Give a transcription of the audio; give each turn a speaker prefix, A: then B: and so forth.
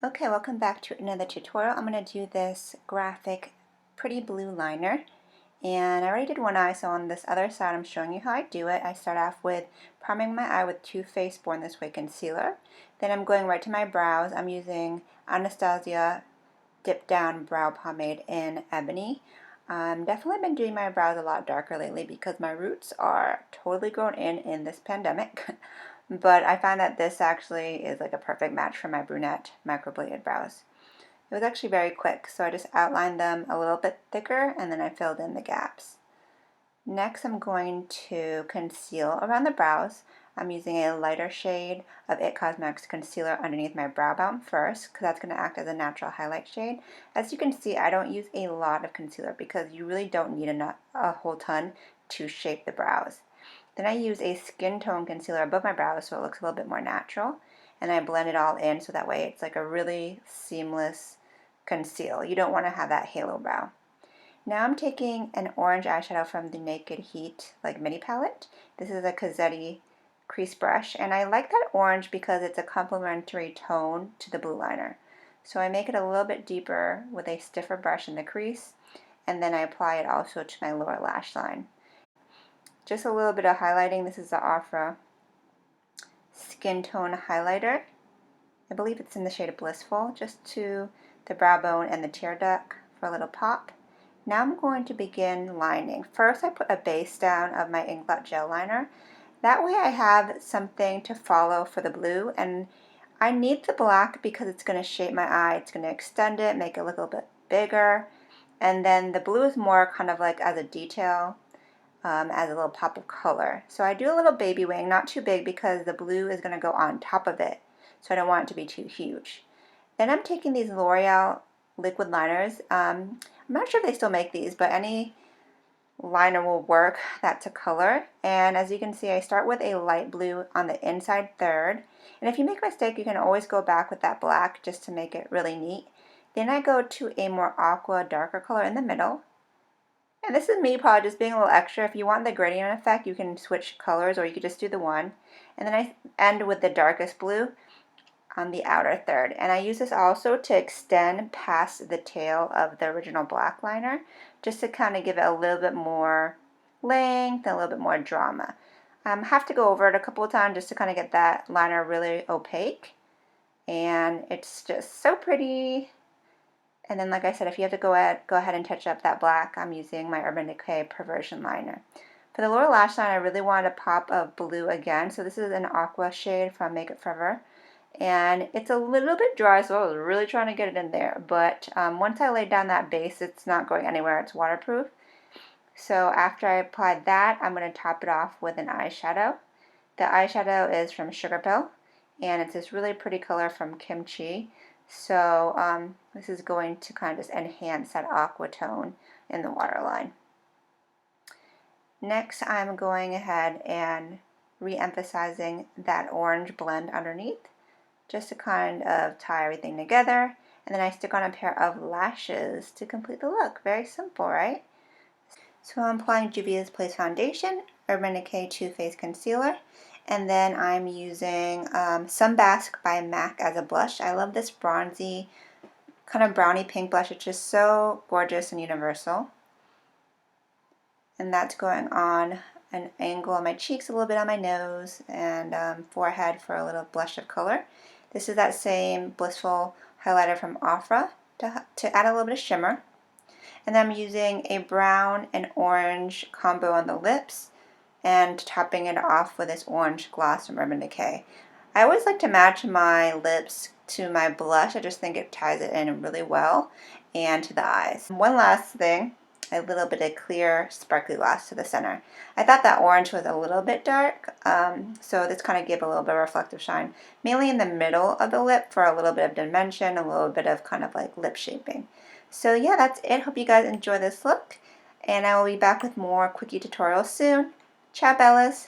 A: Okay, welcome back to another tutorial. I'm going to do this graphic pretty blue liner, and I already did one eye, so on this other side I'm showing you how I do it. I start off with priming my eye with Too Faced Born This Way concealer. Then I'm going right to my brows. I'm using Anastasia Dip Down Brow Pomade in Ebony. Definitely been doing my brows a lot darker lately because my roots are totally grown in this pandemic. But I find that this actually is like a perfect match for my brunette microbladed brows. It was actually very quick, so I just outlined them a little bit thicker and then I filled in the gaps. Next, I'm going to conceal around the brows. I'm using a lighter shade of IT Cosmetics concealer underneath my brow bone first, because that's going to act as a natural highlight shade. As you can see, I don't use a lot of concealer because you really don't need a whole ton to shape the brows. Then I use a skin tone concealer above my brows so it looks a little bit more natural, and I blend it all in so that way it's like a really seamless conceal. You don't want to have that halo brow. Now I'm taking an orange eyeshadow from the Naked Heat mini palette. This is a Cazzetti crease brush, and I like that orange because it's a complementary tone to the blue liner. So I make it a little bit deeper with a stiffer brush in the crease, and then I apply it also to my lower lash line. Just a little bit of highlighting. This is the Ofra Skin Tone Highlighter. I believe it's in the shade of Blissful, just to the brow bone and the tear duct for a little pop. Now I'm going to begin lining. First I put a base down of my Inkblot gel liner. That way I have something to follow for the blue, and I need the black because it's going to shape my eye. It's going to extend it, make it look a little bit bigger, and then the blue is more kind of like as a detail, as a little pop of color. So I do a little baby wing, not too big because the blue is going to go on top of it, so I don't want it to be too huge. Then I'm taking these L'Oreal liquid liners. I'm not sure if they still make these, but any liner will work that's a color. And as you can see, I start with a light blue on the inside third. And if you make a mistake, you can always go back with that black just to make it really neat. Then I go to a more aqua, darker color in the middle. And this is me probably just being a little extra. If you want the gradient effect, you can switch colors or you could just do the one. And then I end with the darkest blue on the outer third. And I use this also to extend past the tail of the original black liner, just to kind of give it a little bit more length and a little bit more drama. Have to go over it a couple of times just to kind of get that liner really opaque. And it's just so pretty. And then, like I said, if you have to go ahead and touch up that black, I'm using my Urban Decay Perversion Liner. For the lower lash line, I really wanted a pop of blue again. So this is an aqua shade from Makeup Forever. And it's a little bit dry, so I was really trying to get it in there. But once I laid down that base, it's not going anywhere. It's waterproof. So after I applied that, I'm going to top it off with an eyeshadow. The eyeshadow is from Sugar Pill, and it's this really pretty color from Kimchi. So this is going to kind of just enhance that aqua tone in the waterline. Next, I'm going ahead and re-emphasizing that orange blend underneath, just to kind of tie everything together. And then I stick on a pair of lashes to complete the look. Very simple, right? So I'm applying Juvia's Place Foundation, Urban Decay Too Faced Concealer, and then I'm using Sunbask by MAC as a blush. I love this bronzy, kind of brownie pink blush. It's just so gorgeous and universal. And that's going on an angle on my cheeks, a little bit on my nose, and forehead for a little blush of color. This is that same Blissful highlighter from Ofra to add a little bit of shimmer. And then I'm using a brown and orange combo on the lips and topping it off with this orange gloss from Urban Decay. I always like to match my lips to my blush. I just think it ties it in really well, and to the eyes. One last thing, a little bit of clear sparkly gloss to the center. I thought that orange was a little bit dark, so this kind of gave a little bit of reflective shine, mainly in the middle of the lip for a little bit of dimension, a little bit of kind of like lip shaping. So yeah, that's it. Hope you guys enjoy this look, and I will be back with more quickie tutorials soon. Ciao, Bellas!